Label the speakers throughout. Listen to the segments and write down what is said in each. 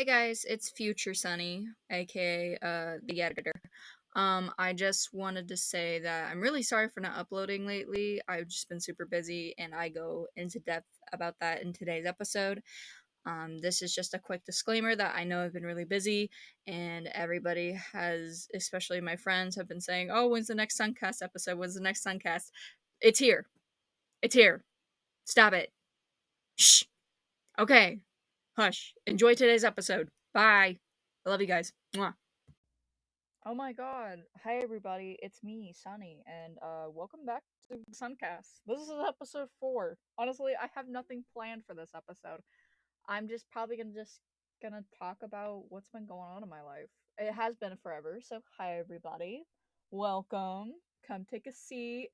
Speaker 1: Hey guys, it's future Sunnee, aka the editor. I just wanted to say that I'm really sorry for not uploading lately. I've just been super busy, and I go into depth about that in today's episode. This is just a quick disclaimer that I know I've been really busy, and everybody has, especially my friends, have been saying, "Oh, when's the next Suncast episode? When's the next Suncast?" It's here. It's here. Stop it. Shh. Okay. Hush. Enjoy today's episode. Bye. I love you guys. Mwah. Oh my god. Hi everybody, it's me, Sunny, and welcome back to Suncast. This is episode 4. Honestly, I have nothing planned for this episode. I'm just probably gonna talk about what's been going on in my life. It has been forever, so hi everybody. Welcome. Come take a seat.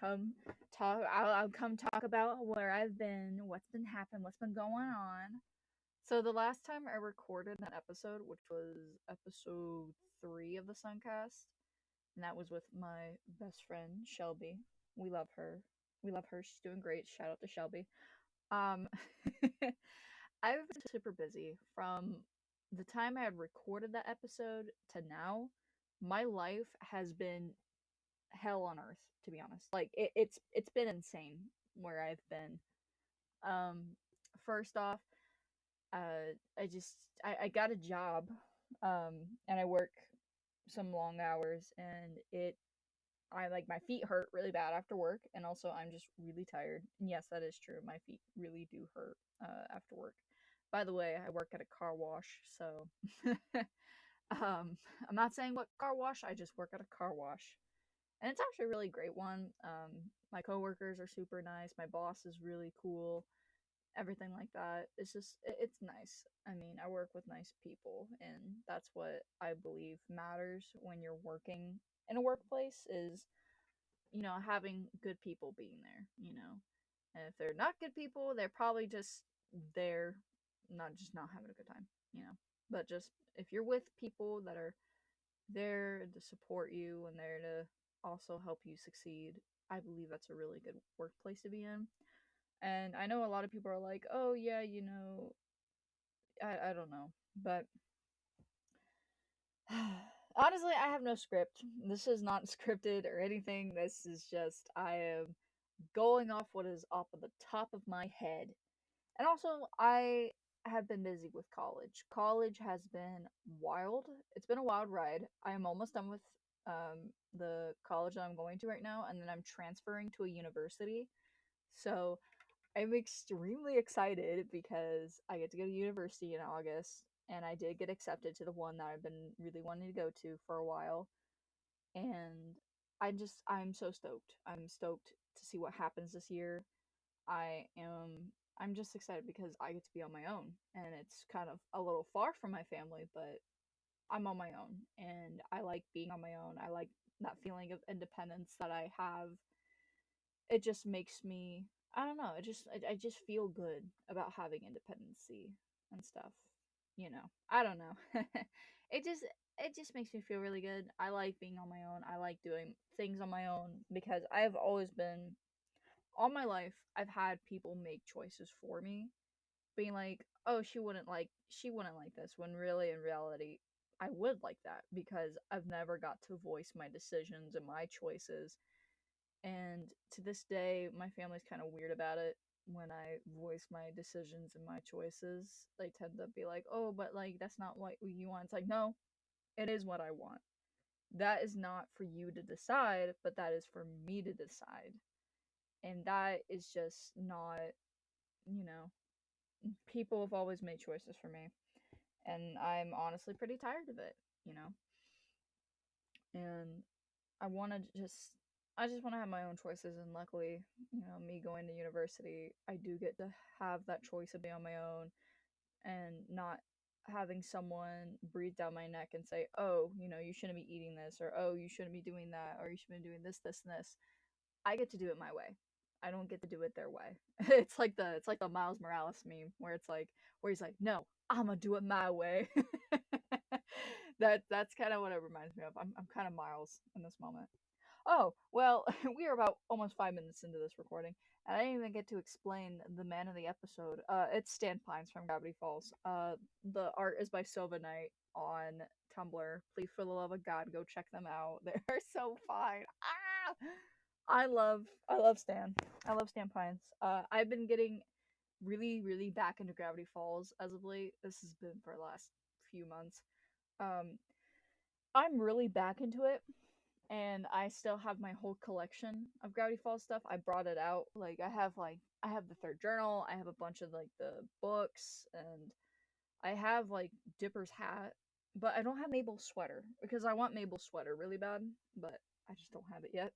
Speaker 1: Come talk I'll come talk about where I've been, what's been happening, what's been going on. So the last time I recorded an episode, which was episode 3 of the Suncast, and that was with my best friend Shelby. We love her. We love her. She's doing great. Shout out to Shelby. Um, I've been super busy from the time I had recorded that episode to now. My life has been hell on earth, to be honest. Like it's been insane where I've been. Um, First off, I got a job, and I work some long hours, and I like my feet hurt really bad after work, and also I'm just really tired. And yes, that is true. My feet really do hurt after work. By the way, I work at a car wash, so I'm not saying what car wash. I just work at a car wash, and it's actually a really great one. My coworkers are super nice. My boss is really cool, everything like that. It's nice. I mean, I work with nice people, and that's what I believe matters when you're working in a workplace is, having good people being there. And if they're not good people, they're probably just there, not having a good time. But just if you're with people that are there to support you and there to also help you succeed, I believe that's a really good workplace to be in. And I know a lot of people are like, oh, yeah, I don't know. But honestly, I have no script. This is not scripted or anything. This is just, I am going off what is off of the top of my head. And also, I have been busy with college. College has been wild. It's been a wild ride. I am almost done with the college that I'm going to right now, and then I'm transferring to a university. So I'm extremely excited because I get to go to university in August, and I did get accepted to the one that I've been really wanting to go to for a while. And I'm so stoked. I'm stoked to see what happens this year. I am I'm just excited because I get to be on my own, and it's kind of a little far from my family, but I'm on my own, and I like being on my own. I like that feeling of independence that I have. It just makes me, I don't know, I just feel good about having independency and stuff. I don't know. It just makes me feel really good. I like being on my own. I like doing things on my own because I've always been, all my life I've had people make choices for me, being like, "Oh, she wouldn't like this," when really in reality I would like that because I've never got to voice my decisions and my choices. And to this day, my family's kind of weird about it. When I voice my decisions and my choices, they tend to be like, "Oh, but like that's not what you want." It's like, "No, it is what I want. That is not for you to decide, but that is for me to decide." And that is just not, you know, people have always made choices for me, and I'm honestly pretty tired of it, you know. And I want to just I just want to have my own choices, and luckily, me going to university, I do get to have that choice of being on my own and not having someone breathe down my neck and say, "Oh, you shouldn't be eating this," or "Oh, you shouldn't be doing that," or "You shouldn't be doing this and this." I get to do it my way. I don't get to do it their way. It's like the Miles Morales meme where he's like, "No, I'm gonna do it my way." That's kind of what it reminds me of. I'm kind of Miles in this moment. Oh, well, we are about almost 5 minutes into this recording, and I didn't even get to explain the man of the episode. It's Stan Pines from Gravity Falls. The art is by Sovoknight on Tumblr. Please, for the love of God, go check them out. They're so fine. Ah! I love Stan. I love Stan Pines. I've been getting really back into Gravity Falls as of late. This has been for the last few months. Um, I'm really back into it, and I still have my whole collection of Gravity Falls stuff. I brought it out. I have the third journal. I have a bunch of like the books, and I have like Dipper's hat, but I don't have Mabel's sweater because I want Mabel's sweater really bad, but I just don't have it yet.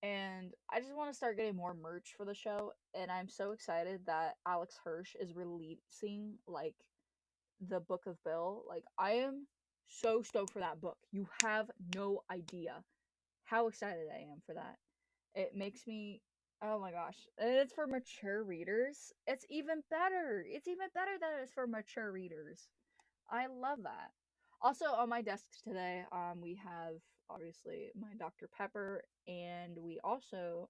Speaker 1: And I just want to start getting more merch for the show, and I'm so excited that Alex Hirsch is releasing like the Book of Bill. Like I am so stoked for that book. You have no idea how excited I am for that. It makes me, oh my gosh. And it's for mature readers. It's even better. It's even better that it's for mature readers. I love that. Also on my desk today, we have obviously my Dr. Pepper, and we also,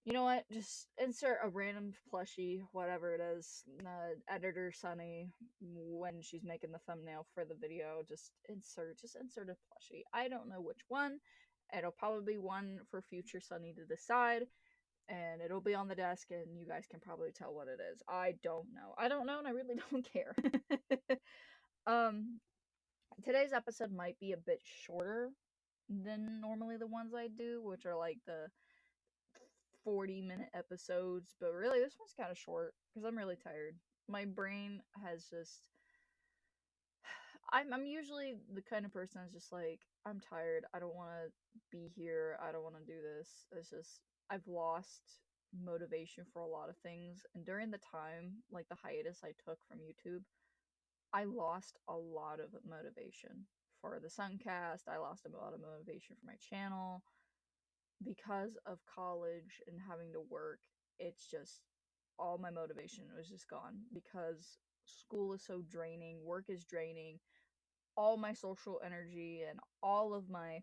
Speaker 1: you know what? Just insert a random plushie, whatever it is. Editor Sunnee, when she's making the thumbnail for the video, just insert a plushie. I don't know which one. It'll probably be one for future Sunnee to decide, and it'll be on the desk, and you guys can probably tell what it is. I don't know. I don't know, and I really don't care. um, Today's episode might be a bit shorter than normally the ones I do, which are like the 40-minute episodes, but really this one's kind of short because I'm really tired. My brain has just I'm usually the kind of person that's just like, I'm tired. I don't want to be here. I don't want to do this. It's just I've lost motivation for a lot of things, and during the time, like the hiatus I took from YouTube, I lost a lot of motivation for the Suncast. I lost a lot of motivation for my channel because of college and having to work. It's just all my motivation was just gone because school is so draining, work is draining, all my social energy and all of my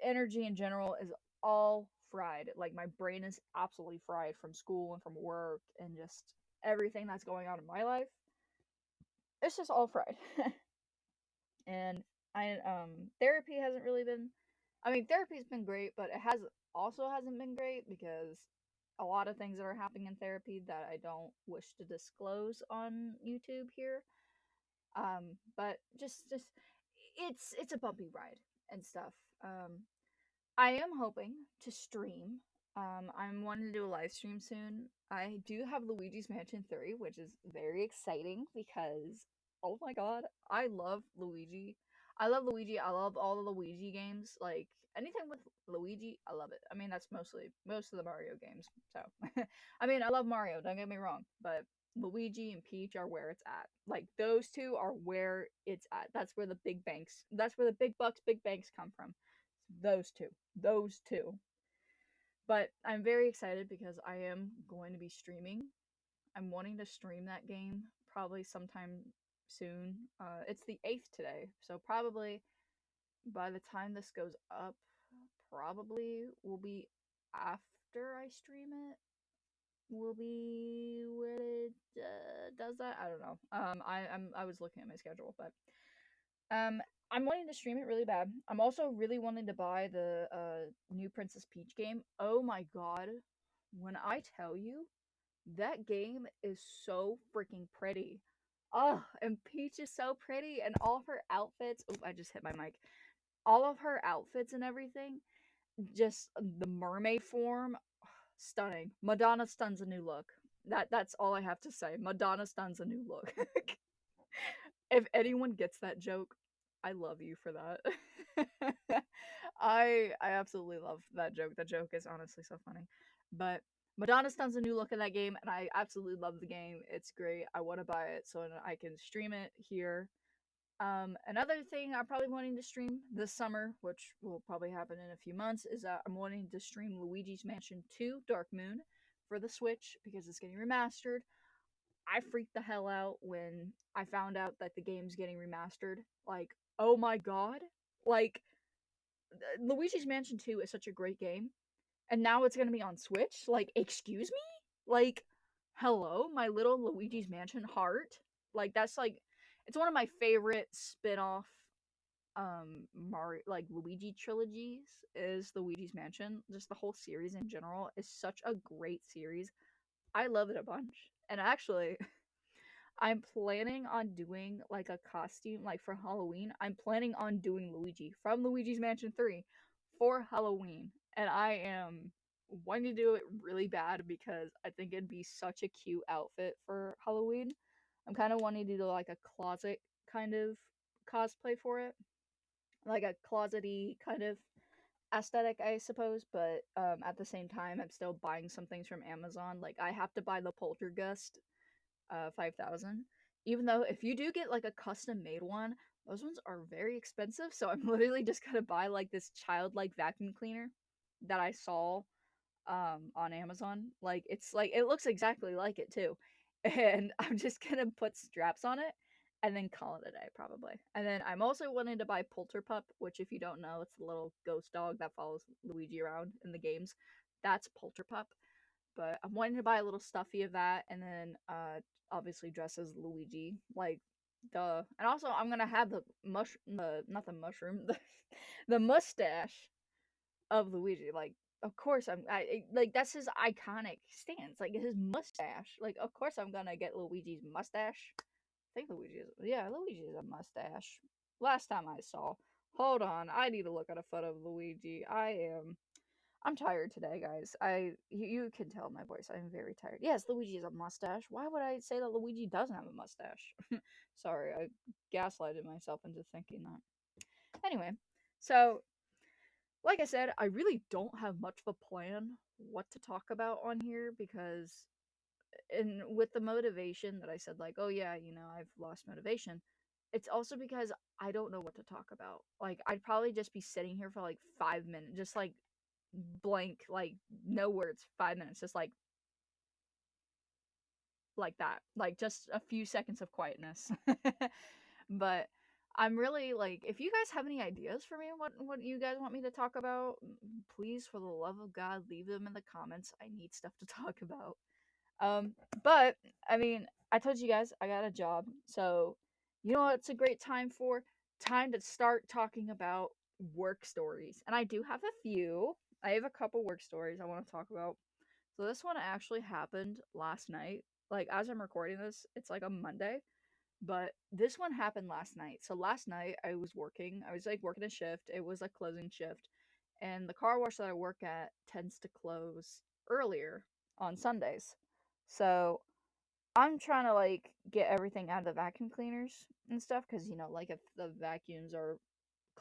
Speaker 1: energy in general is all fried. Like my brain is absolutely fried from school and from work and just everything that's going on in my life. It's just all fried. And I therapy hasn't really been, I mean, therapy's been great, but it hasn't been great because a lot of things that are happening in therapy that I don't wish to disclose on YouTube here. But just it's a bumpy ride and stuff. I am hoping to stream. I'm wanting to do a live stream soon. I do have Luigi's Mansion 3, which is very exciting because, oh my god, I love Luigi. I love Luigi. I love all the Luigi games. Like, anything with Luigi, I love it. I mean, that's most of the Mario games. So, I mean, I love Mario, don't get me wrong, but Luigi and Peach are where it's at. Like, those two are where it's at. That's where the big bucks, big banks come from. Those two. Those two. But I'm very excited because I am going to be streaming. I'm wanting to stream that game probably sometime soon. It's the 8th today, so probably by the time this goes up, probably will be after I stream it. Will be when it does that. I don't know. I was looking at my schedule, but um, I'm wanting to stream it really bad. I'm also really wanting to buy the new Princess Peach game. Oh my god. When I tell you, that game is so freaking pretty. Oh, and Peach is so pretty, and all of her outfits. Oh, I just hit my mic. All of her outfits and everything, just the mermaid form, stunning. Madonna stuns a new look. That's all I have to say. Madonna stuns a new look. If anyone gets that joke, I love you for that. I absolutely love that joke. That joke is honestly so funny. But Madonna stuns a new look in that game, and I absolutely love the game. It's great. I want to buy it so I can stream it here. Another thing I'm probably wanting to stream this summer, which will probably happen in a few months, is that I'm wanting to stream Luigi's Mansion 2 Dark Moon for the Switch because it's getting remastered. I freaked the hell out when I found out that the game's getting remastered. Like, oh my god. Like, Luigi's Mansion 2 is such a great game, and now it's gonna be on Switch. Like, excuse me? Like, hello, my little Luigi's Mansion heart. Like, that's like, it's one of my favorite spin-off Mario, like Luigi trilogies is Luigi's Mansion. Just the whole series in general is such a great series. I love it a bunch. And actually, I'm planning on doing like a costume, like for Halloween. I'm planning on doing Luigi from Luigi's Mansion 3 for Halloween. And I am wanting to do it really bad because I think it'd be such a cute outfit for Halloween. I'm kind of wanting to do like a closet kind of cosplay for it, like a closety kind of aesthetic, I suppose. But at the same time, I'm still buying some things from Amazon. Like I have to buy the Poltergeist 5,000. Even though if you do get like a custom made one, those ones are very expensive. So I'm literally just gonna buy like this childlike vacuum cleaner that I saw on Amazon. Like it's like it looks exactly like it too. And I'm just gonna put straps on it and then call it a day probably. And then I'm also wanting to buy Polterpup, which if you don't know, it's the little ghost dog that follows Luigi around in the games. That's Polterpup. But I'm wanting to buy a little stuffy of that and then obviously dress as Luigi. Like duh. And also I'm gonna have the not the mushroom, the mustache of Luigi. Like, of course like that's his iconic stance. Like his mustache. Like, of course I'm gonna get Luigi's mustache. I think Luigi is a mustache. Last time I saw. Hold on, I need to look at a photo of Luigi. I'm tired today, guys. You can tell my voice. I'm very tired. Yes, Luigi is a mustache. Why would I say that Luigi doesn't have a mustache? Sorry, I gaslighted myself into thinking that. Anyway, so like I said, I really don't have much of a plan what to talk about on here because and with the motivation that I said like, oh yeah, I've lost motivation. It's also because I don't know what to talk about. Like I'd probably just be sitting here for like 5 minutes just like blank, like no words, 5 minutes, just like that. Like just a few seconds of quietness. But I'm really like, if you guys have any ideas for me, what you guys want me to talk about, please, for the love of God, leave them in the comments. I need stuff to talk about. Um, but I mean, I told you guys I got a job, so you know what it's a great time for? Time to start talking about work stories. And I do have a few. I have a couple work stories I want to talk about. So this one actually happened last night. Like as I'm recording this, it's like a Monday, but this one happened last night. So last night I was working. I was like working a shift. It was a closing shift, and the car wash that I work at tends to close earlier on Sundays. So I'm trying to like get everything out of the vacuum cleaners and stuff because like if the vacuums are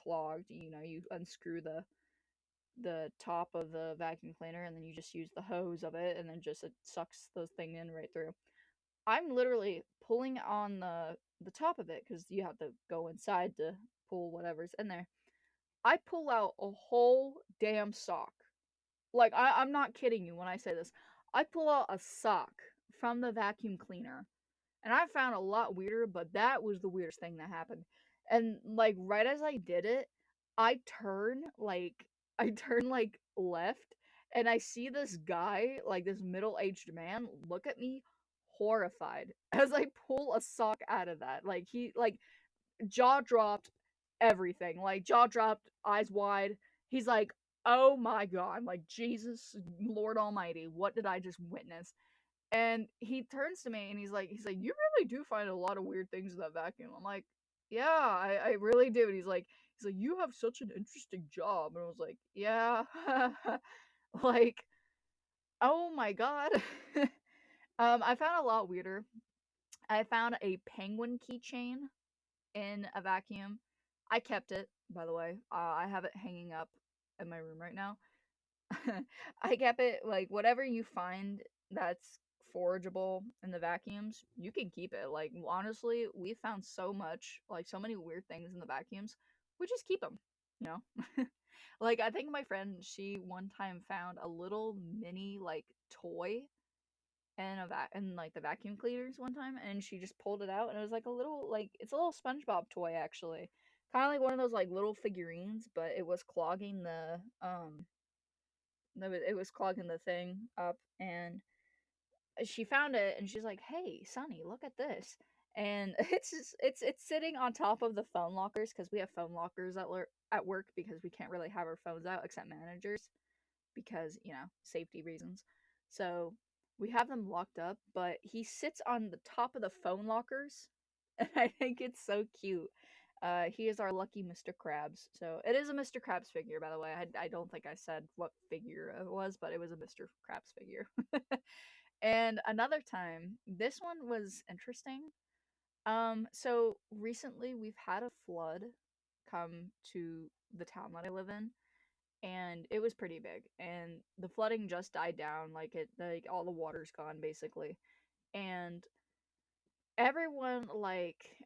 Speaker 1: clogged, you unscrew the top of the vacuum cleaner and then you just use the hose of it and then just it sucks the thing in right through. I'm literally pulling on the top of it because you have to go inside to pull whatever's in there. I pull out a whole damn sock. Like I'm not kidding you when I say this. I pull out a sock from the vacuum cleaner. And I found a lot weirder, but that was the weirdest thing that happened. And like right as I did it, I turn like left and I see this guy, like this middle-aged man, look at me horrified as I pull a sock out of that. Like he like jaw dropped, everything. Like jaw dropped, eyes wide. He's like, "Oh my god, like Jesus Lord Almighty, what did I just witness?" And he turns to me and he's like, "You really do find a lot of weird things in that vacuum." I'm like, "Yeah, I really do." And he's like, "You have such an interesting job." And I was like, "Yeah." Like, oh my god. I found a lot weirder. I found a penguin keychain in a vacuum. I kept it, by the way. I have it hanging up in my room right now. I kept it, like whatever you find that's forageable in the vacuums, you can keep it. Like honestly, we found so much, like so many weird things in the vacuums. We just keep them, you know. Like I think my friend, she one time found a little mini like toy in like the vacuum cleaners one time, and she just pulled it out, and it was like a little, like it's a little SpongeBob toy actually. kind of like one of those like little figurines, but it was clogging the it was clogging the thing up, and she found it and she's like, "Hey, Sunnee, look at this." And it's sitting on top of the phone lockers because we have phone lockers at work because we can't really have our phones out except managers because, safety reasons. So we have them locked up, but he sits on the top of the phone lockers, and I think it's so cute. He is our lucky Mr. Krabs. So it is a Mr. Krabs figure, by the way. I don't think I said what figure it was, but it was a Mr. Krabs figure. And another time, this one was interesting. So recently we've had a flood come to the town that I live in, and it was pretty big. And the flooding just died down, like all the water's gone basically. And everyone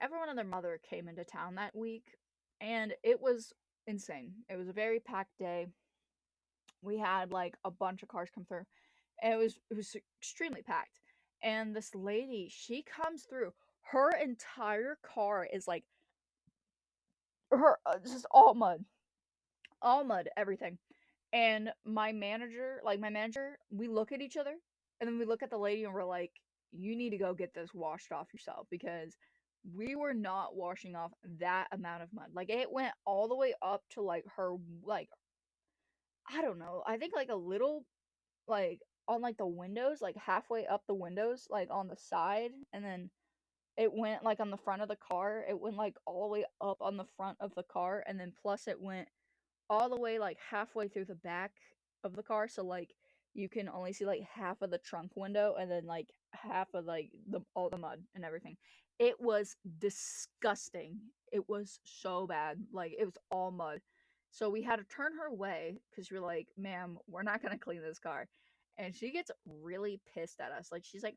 Speaker 1: and their mother came into town that week, and it was insane. It was a very packed day. We had like a bunch of cars come through, and it was extremely packed. And this lady, she comes through. Her entire car is like her just all mud, everything. And my manager, we look at each other, and then we look at the lady, and we're like, "You need to go get this washed off yourself because we were not washing off that amount of mud. Like it went all the way up to like her like I don't know. I think like a little like on like the windows, like halfway up the windows, like on the side, and then it went like on the front of the car. It went like all the way up on the front of the car, and then plus it went all the way like halfway through the back of the car. So like you can only see like half of the trunk window, and then like half of like the all the mud and everything. It was disgusting. It was so bad. Like it was all mud. So we had to turn her away because we're like, "Ma'am, we're not gonna clean this car." And she gets really pissed at us. Like she's like,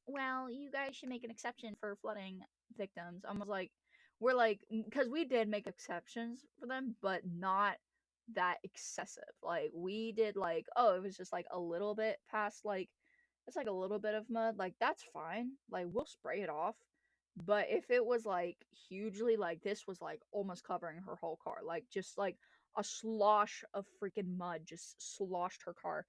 Speaker 1: well, you guys should make an exception for flooding victims. I was like, we're like, because we did make exceptions for them, but not that excessive. Like we did like, oh, it was just like a little bit past like it's like a little bit of mud, like that's fine. Like we'll spray it off. But if it was like hugely like this was like almost covering her whole car, like just like a slosh of freaking mud just sloshed her car.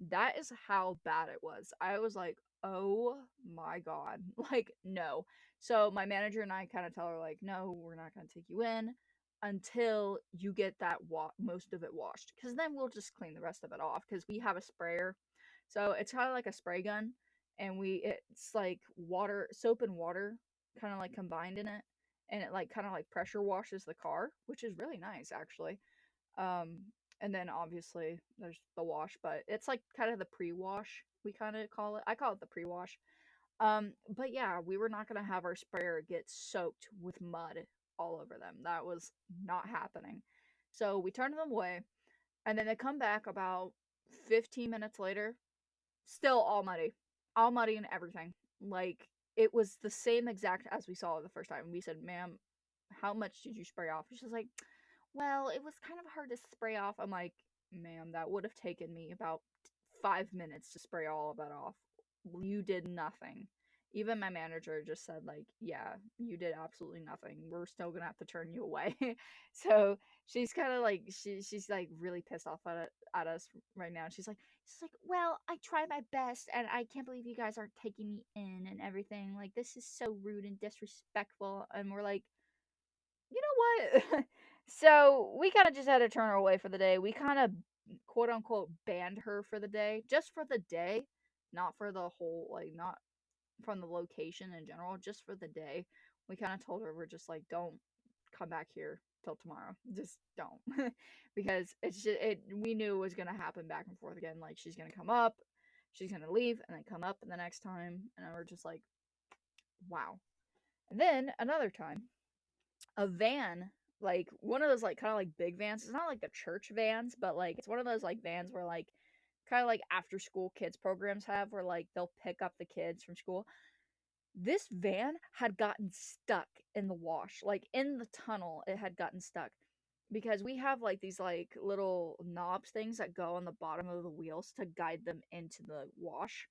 Speaker 1: That is how bad it was. I was like, "Oh my god." Like, no. So my manager and I kind of tell her like, "No, we're not going to take you in until you get that most of it washed, because then we'll just clean the rest of it off because we have a sprayer, so it's kind of like a spray gun, and it's like water, soap and water, kind of like combined in it, and it like kind of like pressure washes the car, which is really nice actually. um and then obviously there's the wash, but it's like kind of the pre-wash, we kind of call it. I call it the pre-wash. But yeah, we were not gonna have our sprayer get soaked with mud all over them. That was not happening. So we turned them away, and then they come back about 15 minutes later, still all muddy and everything. Like it was the same exact as we saw it the first time. We said, "Ma'am, how much did you spray off?" She's like, "Well, it was kind of hard to spray off." I'm like, "Ma'am, that would have taken me about 5 minutes to spray all of that off. You did nothing." Even my manager just said, like, "Yeah, you did absolutely nothing. We're still gonna have to turn you away." So she's kind of like she's like really pissed off at us right now. She's like, "Well, I tried my best, and I can't believe you guys aren't taking me in and everything. Like, this is so rude and disrespectful." And we're like, you know what? So we kind of just had to turn her away for the day. We kind of quote unquote banned her for the day, just for the day, not for the whole, like, not from the location in general, just for the day. We kind of told her, we're just like, don't come back here till tomorrow. Just don't. Because we knew it was going to happen back and forth again. Like, she's going to come up, she's going to leave, and then come up the next time. And we're just like, wow. And then another time, a van, like one of those like kind of like big vans. It's not like the church vans, but like it's one of those like vans where like kind of like after school kids programs have, where like they'll pick up the kids from school. This van had gotten stuck in the wash, like in the tunnel. It had gotten stuck because we have like these like little knobs things that go on the bottom of the wheels to guide them into the wash,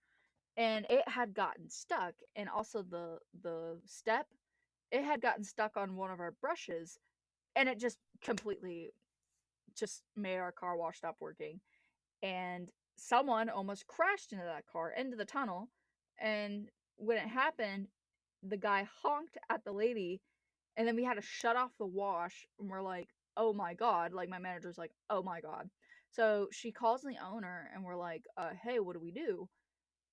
Speaker 1: and it had gotten stuck. And also the step, it had gotten stuck on one of our brushes, and it just completely just made our car wash stop working. And someone almost crashed into that car, into the tunnel. And when it happened, the guy honked at the lady, and then we had to shut off the wash. And we're like, oh my God. Like, my manager's like, oh my God. So she calls the owner, and we're like, hey, what do we do?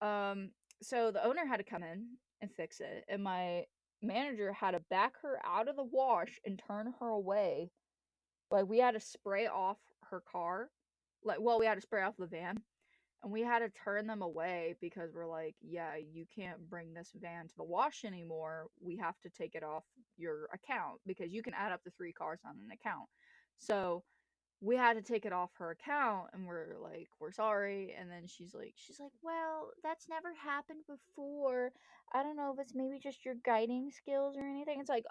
Speaker 1: Um, so the owner had to come in and fix it, and my manager had to back her out of the wash and turn her away. Like, we had to spray off her car. Like, well, we had to spray off the van, and we had to turn them away because we're like, yeah, you can't bring this van to the wash anymore. We have to take it off your account because you can add up to 3 cars on an account. So we had to take it off her account, and we're like, we're sorry. And then she's like, well, that's never happened before. I don't know if it's maybe just your guiding skills or anything. It's like,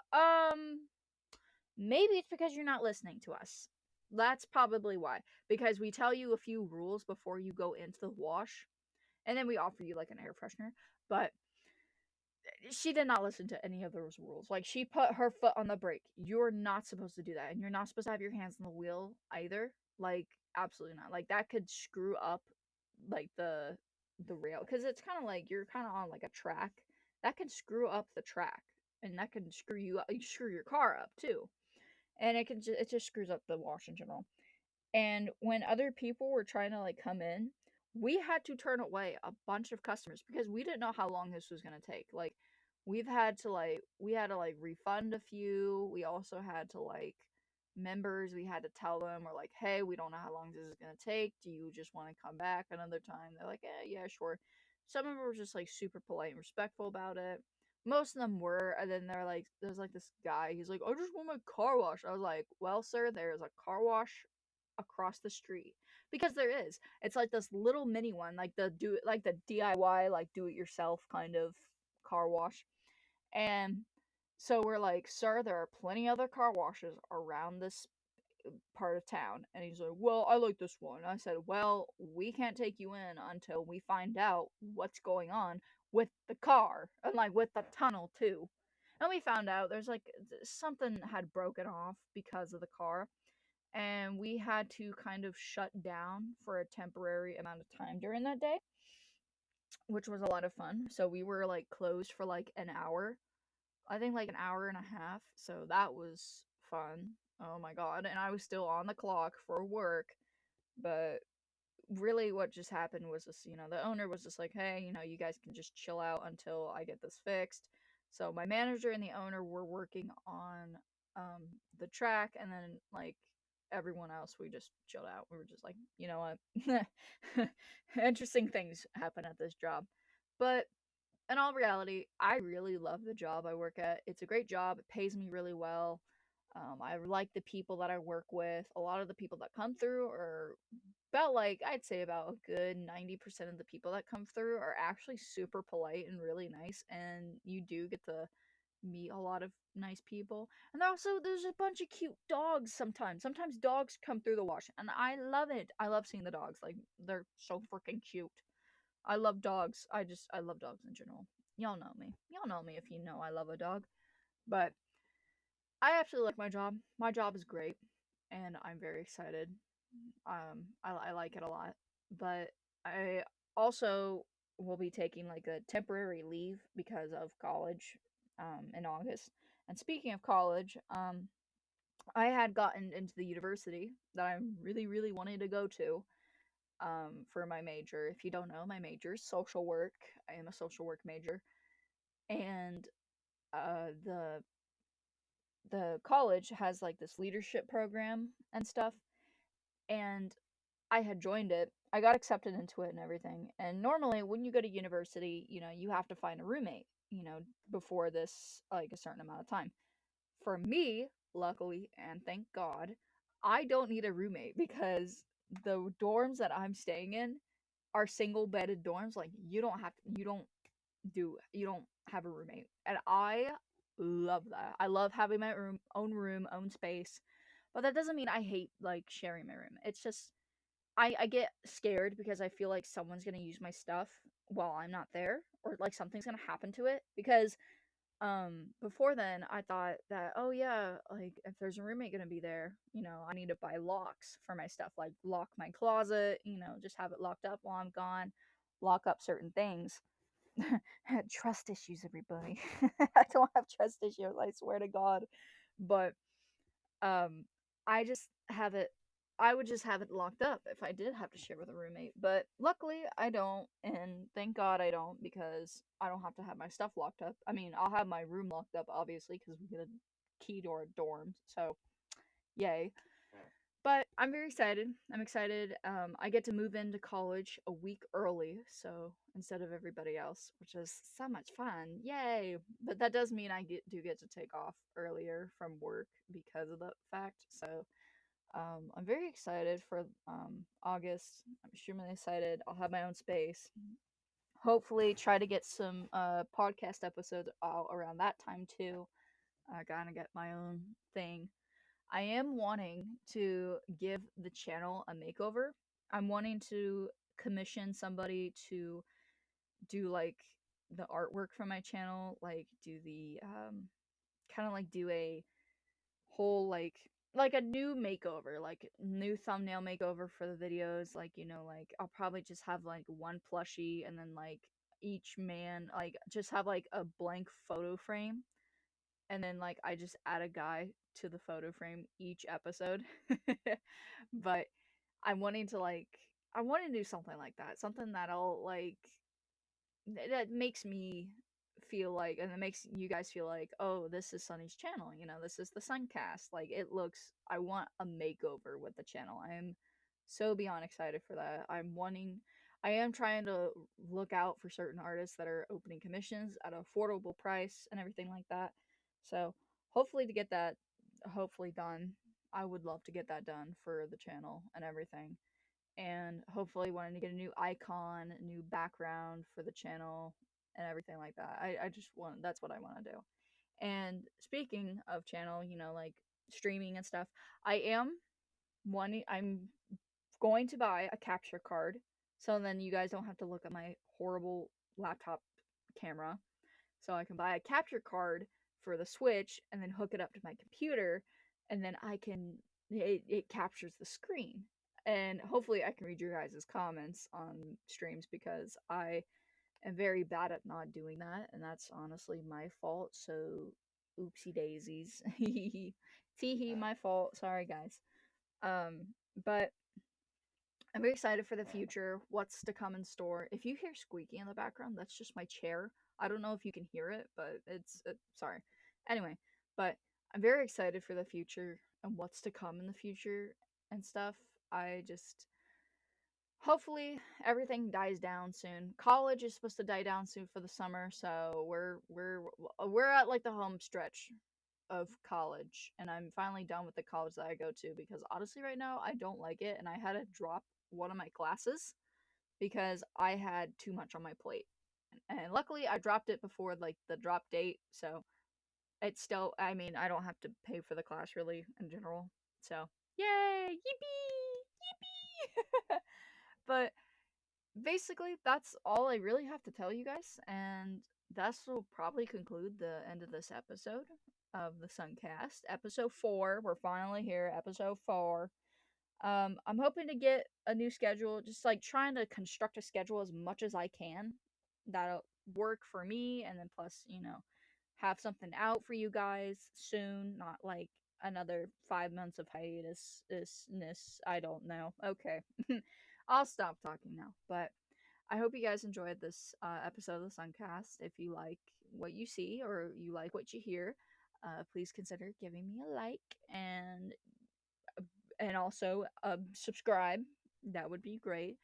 Speaker 1: maybe it's because you're not listening to us. That's probably why. Because we tell you a few rules before you go into the wash, and then we offer you like an air freshener. But she did not listen to any of those rules. Like, she put her foot on the brake. You're not supposed to do that, and you're not supposed to have your hands on the wheel either. Like, absolutely not. Like, that could screw up like the rail, because it's kind of like you're kind of on like a track. That can screw up the track, and that can screw you up, screw your car up too. And it just screws up the wash in general. And when other people were trying to like come in, we had to turn away a bunch of customers because we didn't know how long this was going to take. Like, we had to like refund a few. We also had to like members, we had to tell them, we're like, hey, we don't know how long this is going to take. Do you just want to come back another time? They're like, yeah, sure. Some of them were just like super polite and respectful about it. Most of them were. And then there's like this guy, he's like, I just want my car wash. I was like, well, sir, there's a car wash across the street, because there is. It's like this little mini one, like the DIY, like do it yourself kind of car wash. And so we're like, sir, there are plenty other car washes around this part of town. And he's like, well, I like this one. I said, well, we can't take you in until we find out what's going on with the car, and like with the tunnel too. And we found out there's like something had broken off because of the car, and we had to kind of shut down for a temporary amount of time during that day, which was a lot of fun. So we were like closed for like an hour, I think like an hour and a half. So that was fun. Oh my God. And I was still on the clock for work, but really what just happened was this, the owner was just like, hey, you guys can just chill out until I get this fixed. So my manager and the owner were working on the track, and then like everyone else, we just chilled out. We were just like, you know what? Interesting things happen at this job. But in all reality, I really love the job I work at. It's a great job. It pays me really well. I like the people that I work with. A lot of the people that come through are about like, I'd say about a good 90% of the people that come through are actually super polite and really nice, and you do get to meet a lot of nice people. And also there's a bunch of cute dogs sometimes. Sometimes dogs come through the wash, and I love it. I love seeing the dogs. Like, they're so freaking cute. I love dogs. I love dogs in general. Y'all know me. Y'all know me if you know I love a dog. But I absolutely like my job. My job is great, and I'm very excited. I like it a lot, but I also will be taking like a temporary leave because of college, in August. And speaking of college, I had gotten into the university that I really, really wanted to go to, for my major. If you don't know, my major is social work. I am a social work major, and the college has like this leadership program and stuff, and I had joined it. I got accepted into it and everything. And normally, when you go to university, you have to find a roommate, before this, like, a certain amount of time. For me, luckily, and thank God, I don't need a roommate because the dorms that I'm staying in are single bedded dorms. Like, you don't have a roommate. And I love that. I love having my room, own space. But that doesn't mean I hate like sharing my room. It's just I get scared because I feel like someone's gonna use my stuff while I'm not there, or like something's gonna happen to it, because Before then, I thought that, oh yeah, like if there's a roommate gonna be there, I need to buy locks for my stuff, like lock my closet, just have it locked up while I'm gone, lock up certain things. Trust issues, everybody. I don't have trust issues, I swear to God. But um I just have it I would just have it locked up if I did have to share with a roommate. But luckily I don't, and thank God I don't, because I don't have to have my stuff locked up. I mean, I'll have my room locked up obviously because we get a key to our dorm. So, yay. But I'm very excited. I'm excited. I get to move into college a week early, so instead of everybody else, which is so much fun. Yay! But that does mean I do get to take off earlier from work because of that fact. So I'm very excited for August. I'm extremely excited. I'll have my own space. Hopefully, try to get some podcast episodes out around that time too. I gotta get my own thing. I am wanting to give the channel a makeover. I'm wanting to commission somebody to do like the artwork for my channel, like do the kind of like do a whole like a new makeover, like new thumbnail makeover for the videos, like like I'll probably just have like one plushie, and then like each man, like just have like a blank photo frame, and then like I just add a guy to the photo frame each episode. But I'm wanting to like I want to do something like that, something that'll like that makes me feel like, and that makes you guys feel like, oh, this is Sunny's channel, this is the Suncast. Like, it looks, I want a makeover with the channel. I am so beyond excited for that. I am trying to look out for certain artists that are opening commissions at an affordable price and everything like that. So hopefully to get that hopefully done. I would love to get that done for the channel and everything, and hopefully wanting to get a new icon, new background for the channel, and everything like that. I just want, that's what I want to do. And speaking of channel, like streaming and stuff, I'm going to buy a capture card, so then you guys don't have to look at my horrible laptop camera. So I can buy a capture card for the Switch and then hook it up to my computer, and then it captures the screen. And hopefully I can read your guys' comments on streams, because I am very bad at not doing that, and that's honestly my fault. So oopsie daisies. Teehee, my fault. Sorry guys. But I'm very excited for the future, what's to come in store. If you hear squeaky in the background, that's just my chair. I don't know if you can hear it, but sorry. Anyway, but I'm very excited for the future and what's to come in the future and stuff. I just hopefully everything dies down soon. College is supposed to die down soon for the summer, so we're at like the home stretch of college, and I'm finally done with the college that I go to, because honestly right now I don't like it, and I had to drop one of my classes because I had too much on my plate. And luckily I dropped it before like the drop date, so it's still, I mean, I don't have to pay for the class really in general. So, yay! Yippee! Yippee! But basically, that's all I really have to tell you guys, and this will probably conclude the end of this episode of the Suncast. Episode 4. We're finally here, episode 4. I'm hoping to get a new schedule, just like trying to construct a schedule as much as I can that'll work for me, and then plus, have something out for you guys soon, not like another 5 months of hiatus. This, I don't know. Okay. I'll stop talking now, but I hope you guys enjoyed this episode of the Suncast. If you like what you see or you like what you hear, please consider giving me a like, and also subscribe. That would be great.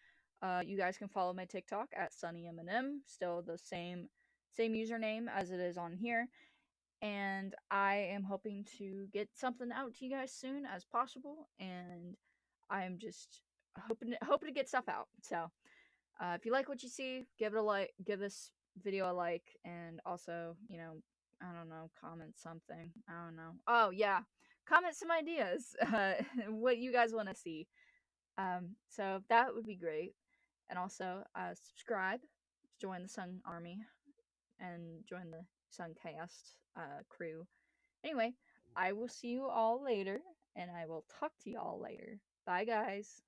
Speaker 1: You guys can follow my TikTok at SunneeMM, still the same username as it is on here. And I am hoping to get something out to you guys soon as possible, and I'm just hoping to get stuff out. So if you like what you see, give it a like, give this video a like, and also, I don't know, comment something. I don't know. Oh yeah, comment some ideas, what you guys want to see. So that would be great, and also subscribe, join the Sun Army, and join the Suncast crew. Anyway, I will see you all later, and I will talk to you all later. Bye, guys.